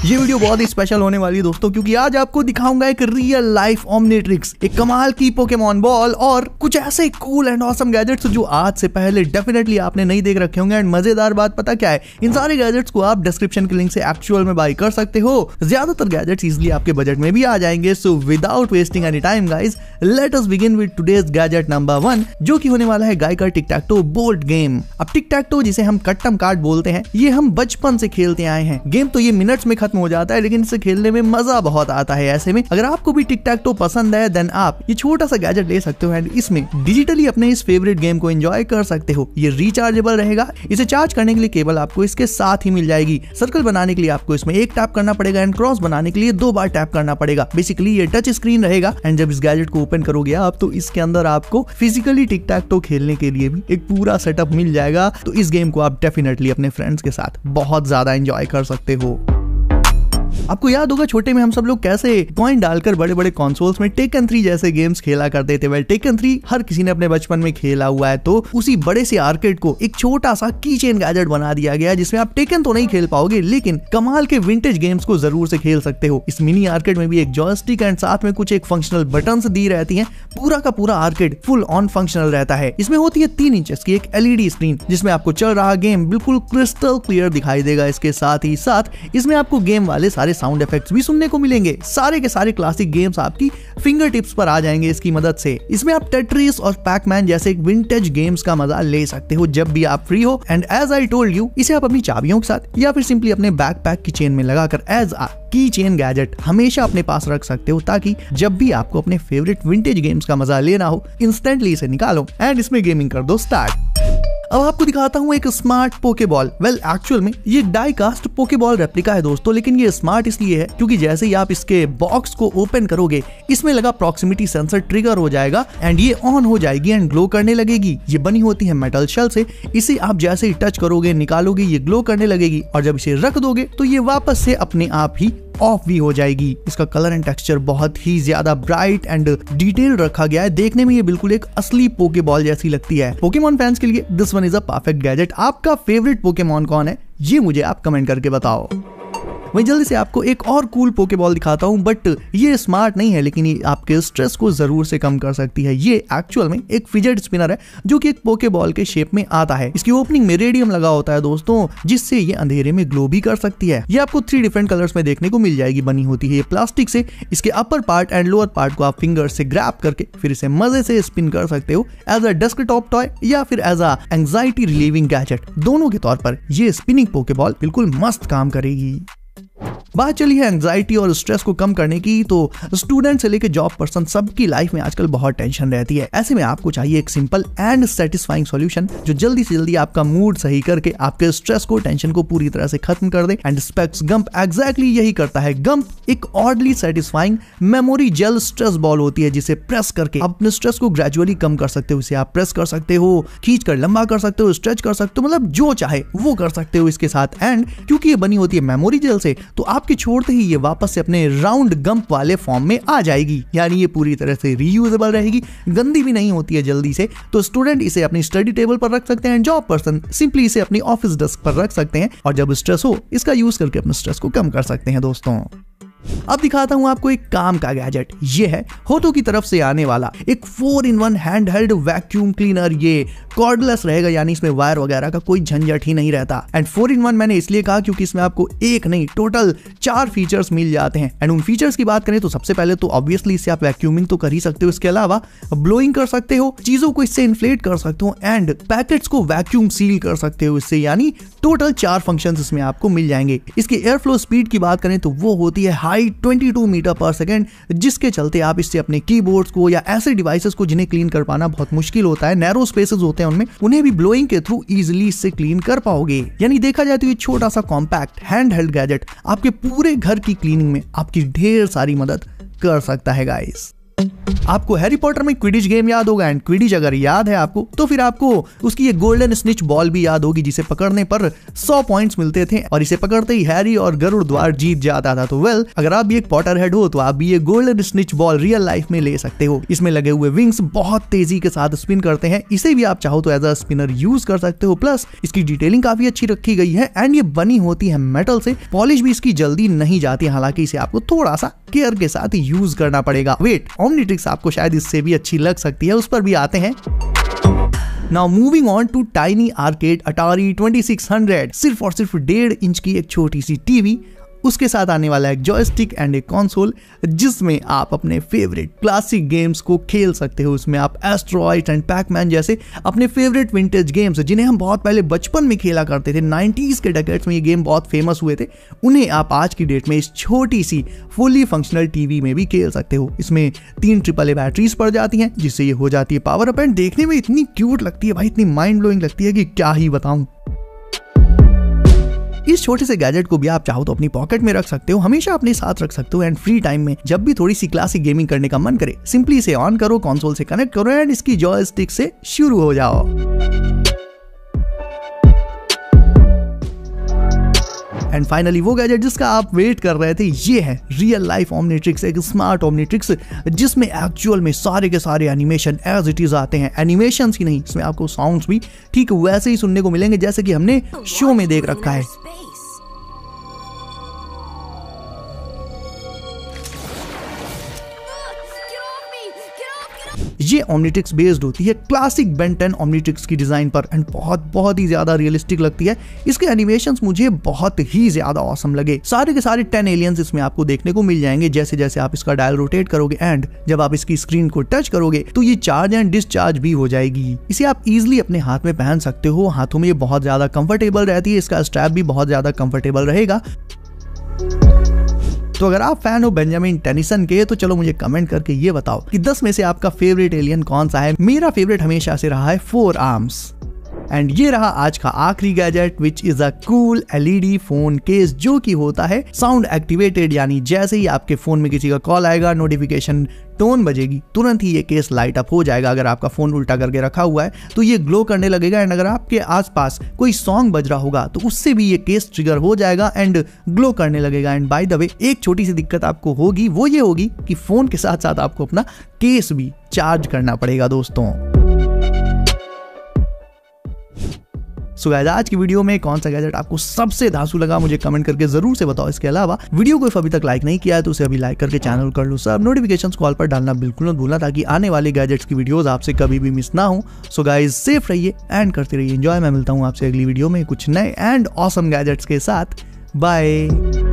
ये वीडियो बहुत ही स्पेशल होने वाली है दोस्तों, क्योंकि आज आपको दिखाऊंगा एक रियल लाइफ ओमनिट्रिक्स, एक कमाल की पोकेमॉन बॉल और कुछ ऐसे कूल एंड ऑसम गैजेट्स जो आज से पहले डेफिनेटली आपने नहीं देख रखे होंगे। एंड मजेदार बात पता क्या है, इन सारे गैजेट्स को आप डिस्क्रिप्शन के लिंक से एक्चुअल में बाय कर सकते हो। ज्यादातर गैजेट्स इजीली आपके बजट में भी आ जाएंगे। So without wasting any time guys, let us begin with today's gadget number 1, जो कि होने वाला है गाइकर टिक टैक टो बोर्ड गेम। अब टिक टैक टो, जिसे हम कट्टम कार्ड बोलते हैं, ये हम बचपन से खेलते आए हैं। गेम तो ये मिनट्स में खत्म हो जाता है, लेकिन इसे खेलने में मजा बहुत आता है। ऐसे में अगर आपको भी टिक टैक टो पसंद है, देन आप ये छोटा सा गैजेट ले सकते हो एंड इसमें डिजिटली अपने इस फेवरेट गेम को एंजॉय कर सकते हो। ये रिचार्जेबल रहेगा। इसे चार्ज करने के लिए केबल आपको इसके साथ ही मिल जाएगी। सर्कल बनाने के लिए आपको इसमें एक टैप करना पड़ेगा एंड क्रॉस बनाने के लिए 2 बार टैप करना पड़ेगा। बेसिकली ये टच स्क्रीन रहेगा एंड जब इस गैजेट को ओपन करोगे आप, तो इसके अंदर आपको फिजिकली टिक टैक टो खेलने के लिए भी एक पूरा सेटअप मिल जाएगा। तो इस गेम को आप डेफिनेटली अपने फ्रेंड्स के साथ बहुत ज्यादा एंजॉय कर सकते हो। आपको याद होगा छोटे में हम सब लोग कैसे कॉइन डालकर बड़े बड़े कंसोल्स में टेकन 3 जैसे गेम्स खेला करते थे। वेल, टेकन 3 हर किसी ने अपने बचपन में खेला हुआ है। तो उसी बड़े से आर्केड को एक छोटा सा की चेन गैजेट बना दिया गया, जिसमें आप टेकन तो नहीं खेल पाओगे, लेकिन कमाल के विंटेज गेम्स को जरूर से खेल सकते हो। इस मिनी आर्केड में भी एक जॉयस्टिक एंड साथ में कुछ एक फंक्शनल बटन्स दी रहती हैं। पूरा का पूरा आर्केड फुल ऑन फंक्शनल रहता है। इसमें होती है 3 इंचेस की एक LED स्क्रीन, जिसमें आपको चल रहा गेम बिल्कुल क्रिस्टल क्लियर दिखाई देगा। इसके साथ ही साथ इसमें आपको गेम वाले सारे साउंड इफेक्ट्स भी सुनने को मिलेंगे। सारे के सारे क्लासिक गेम्स आपकी फिंगर टिप्स पर आ जाएंगे इसकी मदद से। इसमें आप टेट्रिस और पैकमैन जैसे विंटेज गेम्स का मजा ले सकते हो जब भी आप फ्री हो। And as I told you, इसे आप अपनी चाबियों के साथ या फिर सिंपली अपने बैकपैक की चेन में लगाकर एज अ की चेन गैजेट हमेशा अपने पास रख सकते हो, ताकि जब भी आपको अपने फेवरेट विंटेज गेम्स का मजा लेना हो, इंस्टेंटली इसे निकालो एंड इसमें गेमिंग कर दो स्टार्ट। अब आपको दिखाता हूं एक स्मार्ट पोकेबॉल। वेल, एक्चुअल में ये डाई कास्ट पोकेबॉल रेप्लिका है दोस्तों, लेकिन ये स्मार्ट इसलिए है क्योंकि जैसे ही आप इसके बॉक्स को ओपन करोगे, इसमें लगा प्रॉक्सिमिटी सेंसर ट्रिगर हो जाएगा एंड ये ऑन हो जाएगी एंड ग्लो करने लगेगी। ये बनी होती है मेटल शेल से। इसे आप जैसे ही टच करोगे, निकालोगे, ये ग्लो करने लगेगी और जब इसे रख दोगे तो ये वापस से अपने आप ही ऑफ भी हो जाएगी। इसका कलर एंड टेक्सचर बहुत ही ज्यादा ब्राइट एंड डिटेल रखा गया है। देखने में ये बिल्कुल एक असली पोकेबॉल जैसी लगती है। पोकेमॉन फैंस के लिए this one is a perfect gadget. आपका फेवरेट पोकेमॉन कौन है, ये मुझे आप कमेंट करके बताओ। मैं जल्दी से आपको एक और कूल पोकेबॉल दिखाता हूं, बट ये स्मार्ट नहीं है, लेकिन ये आपके स्ट्रेस को जरूर से कम कर सकती है। ये एक्चुअल में एक फिजेट स्पिनर है, जो कि एक पोकेबॉल के शेप में आता है। इसकी ओपनिंग में रेडियम लगा होता है दोस्तों, जिससे ये अंधेरे में ग्लो भी कर सकती है। ये आपको 3 डिफरेंट कलर्स में देखने को मिल जाएगी। बनी होती है ये प्लास्टिक से। इसके upper part and lower part को आप फिंगर से ग्रैब करके फिर इसे मजे से स्पिन कर सकते हो एज अ डेस्कटॉप टॉय या फिर as a anxiety relieving gadget. दोनों के तौर पर ये स्पिनिंग पोकेबॉल बिल्कुल मस्त काम करेगी। बात चली है एंजाइटी और स्ट्रेस को कम करने की, तो स्टूडेंट से लेकर जॉब पर्सन सबकी लाइफ में आजकल बहुत टेंशन रहती है। ऐसे में आपको चाहिए एक सिंपल एंड सेटिस्फाइंग सॉल्यूशन, जो जल्दी से जल्दी आपका मूड सही करके आपके स्ट्रेस को, टेंशन को पूरी तरह से खत्म कर दे। एंड स्पेक्स गंप एग्जैक्टली यही करता है। गंप एक oddly satisfying memory gel stress ball होती है, जिसे प्रेस करके अपने स्ट्रेस को ग्रेजुअली कम कर सकते हो। इसे आप प्रेस कर सकते हो, खींच कर लंबा कर सकते हो, स्ट्रेच कर सकते हो, मतलब जो चाहे वो कर सकते हो इसके साथ। एंड क्योंकि ये बनी होती है मेमोरी जेल से, तो आपके छोड़ते ही ये वापस से अपने राउंड गंप वाले फॉर्म में आ जाएगी। यानी ये पूरी तरह से रीयूजेबल रहेगी, गंदी भी नहीं होती है जल्दी से। तो स्टूडेंट इसे अपनी स्टडी टेबल पर रख सकते हैं, जॉब पर्सन सिंपली इसे अपनी ऑफिस डेस्क पर रख सकते हैं और जब स्ट्रेस हो, इसका यूज करके अपने स्ट्रेस को कम कर सकते हैं दोस्तों। अब दिखाता हूं आपको एक काम का गैजेट। ये है होटो की तरफ से आने वाला एक 4-in-1 hand held vacuum cleaner. ये कॉर्डलेस रहेगा, यानी इसमें वायर वगैरह का कोई झंझट ही नहीं रहता। एंड 4-in-1 मैंने इसलिए कहा क्योंकि इसमें आपको एक नहीं टोटल 4 फीचर्स मिल जाते हैं। एंड उन फीचर्स की बात करें तो सबसे पहले तो ऑब्वियसली इससे आप वैक्यूमिंग तो कर ही सकते हो, इसके अलावा ब्लोइंग कर सकते हो, चीजों को इससे इन्फ्लेट कर सकते हो एंड पैकेट्स को वैक्यूम सील कर सकते हो इससे। यानी टोटल 4 फंक्शंस इसमें आपको मिल जाएंगे। इसकी एयर फ्लो स्पीड की बात करें तो वो होती है हाई 22 मीटर पर सेकेंड, जिसके चलते आप इससे अपने कीबोर्ड्स को या ऐसे डिवाइसेस को जिन्हें क्लीन कर पाना बहुत मुश्किल होता है, नैरो स्पेसेस होते हैं उनमें, उन्हें भी ब्लोइंग के थ्रू इजीली इससे क्लीन कर पाओगे। यानी देखा जाए तो ये छोटा सा कॉम्पैक्ट हैंड हेल्ड गैजेट आपके पूरे घर की क्लीनिंग में आपकी ढेर सारी मदद कर सकता है गाइस। आपको हैरी पॉटर में क्विडिच गेम याद होगा, एंड क्विडिच अगर याद है आपको तो फिर आपको उसकी ये गोल्डन स्निच बॉल भी याद होगी जिसे पकड़ने पर 100 पॉइंट्स मिलते थे और इसे पकड़ते ही हैरी और गरुड़ द्वार जीत जाता था। तो वेल, अगर आप भी एक पॉटर हेड हो तो आप भी ये golden snitch ball real life में ले सकते हो। इसमें लगे हुए विंग्स बहुत तेजी के साथ स्पिन करते हैं, इसे भी आप चाहो तो एज अ स्पिनर यूज कर सकते हो। प्लस इसकी डिटेलिंग काफी अच्छी रखी गई है एंड ये बनी होती है मेटल से, पॉलिश भी इसकी जल्दी नहीं जाती, हालांकि इसे आपको थोड़ा सा केयर के साथ यूज करना पड़ेगा। वेट, ओमनीट्रिक्स आपको शायद इससे भी अच्छी लग सकती है, उस पर भी आते हैं। Now moving on to tiny arcade Atari 2600, सिर्फ और सिर्फ 1.5 इंच की एक छोटी सी टीवी, उसके साथ आने वाला एक जॉयस्टिक एंड एक कंसोल जिसमें आप अपने फेवरेट क्लासिक गेम्स को खेल सकते हो। उसमें आप एस्ट्रॉइड एंड पैकमैन जैसे अपने फेवरेट विंटेज गेम्स जिन्हें हम बहुत पहले बचपन में खेला करते थे, 90s के डेकेड्स में ये गेम बहुत फेमस हुए थे, उन्हें आप आज की डेट में इस छोटी सी फुली फंक्शनल टीवी में भी खेल सकते हो। इसमें 3 AAA बैटरीज पड़ जाती हैं जिससे ये हो जाती है पावर अप एंड देखने में इतनी क्यूट लगती है भाई, इतनी माइंड ब्लोइंग लगती है कि क्या ही बताऊं। इस छोटे से गैजेट को भी आप चाहो तो अपनी पॉकेट में रख सकते हो, हमेशा अपने साथ रख सकते हो एंड फ्री टाइम में जब भी थोड़ी सी क्लासिक गेमिंग करने का मन करे, सिंपली इसे ऑन करो, कंसोल से कनेक्ट करो एंड इसकी जॉयस्टिक से शुरू हो जाओ। एंड फाइनली वो गैजेट जिसका आप वेट कर रहे थे, ये है रियल लाइफ ओमनीट्रिक्स, एक स्मार्ट ओमनीट्रिक्स जिसमें एक्चुअल में सारे के सारे एनिमेशन एज इट इज आते हैं। एनिमेशंस ही नहीं, इसमें आपको साउंड्स भी ठीक वैसे ही सुनने को मिलेंगे जैसे कि हमने शो में देख रखा है। ये ओमनीट्रिक्स बेस्ड होती है क्लासिक बेन 10 ओमनीट्रिक्स की डिजाइन पर एंड बहुत ही ज्यादा रियलिस्टिक लगती है। इसके एनिमेशंस मुझे बहुत ही ज्यादा ऑसम लगे। सारे के सारे 10 एलियंस इसमें आपको देखने को मिल जाएंगे जैसे जैसे आप इसका डायल रोटेट करोगे एंड जब आप इसकी स्क्रीन को टच करोगे तो ये चार्ज एंड डिस्चार्ज भी हो जाएगी। इसे आप इजिली अपने हाथ में पहन सकते हो, हाथों में ये बहुत ज्यादा कंफर्टेबल रहती है, इसका स्ट्रैप भी बहुत ज्यादा कंफर्टेबल रहेगा। तो अगर आप फैन हो बेंजामिन टेनिसन के तो चलो मुझे कमेंट करके ये बताओ कि 10 में से आपका फेवरेट एलियन कौन सा है। मेरा फेवरेट हमेशा से रहा है 4 आर्म्स। एंड ये रहा आज का आखिरी gadget which is a cool LED phone case जो कि होता है साउंड एक्टिवेटेड, यानी जैसे ही आपके फोन में किसी का कॉल आएगा, नोटिफिकेशन टोन बजेगी, तुरंत ही ये केस लाइट अप हो जाएगा। अगर आपका फोन उल्टा करके रखा हुआ है तो ये ग्लो करने लगेगा एंड अगर आपके आसपास कोई सॉन्ग बज रहा होगा तो उससे भी ये केस ट्रिगर हो जाएगा एंड ग्लो करने लगेगा। एंड बाय द वे, एक छोटी सी दिक्कत आपको होगी, वो ये होगी कि फोन के साथ साथ आपको अपना केस भी चार्ज करना पड़ेगा दोस्तों। सो गाइस, आज की वीडियो में कौन सा गैजेट आपको सबसे धांसू लगा मुझे कमेंट करके जरूर से बताओ। इसके अलावा वीडियो को अभी तक लाइक नहीं किया है तो उसे अभी लाइक करके चैनल कर लो सब, नोटिफिकेशंस कॉल पर डालना बिल्कुल मत भूलना ताकि आने वाले गैजेट्स की वीडियोस आपसे कभी भी मिस ना हो। सो गाइस, सेफ रहिए एंड करते रहिए एंजॉय। मैं मिलता हूँ आपसे अगली वीडियो में कुछ नए एंड ऑसम गैजेट्स के साथ। बाय।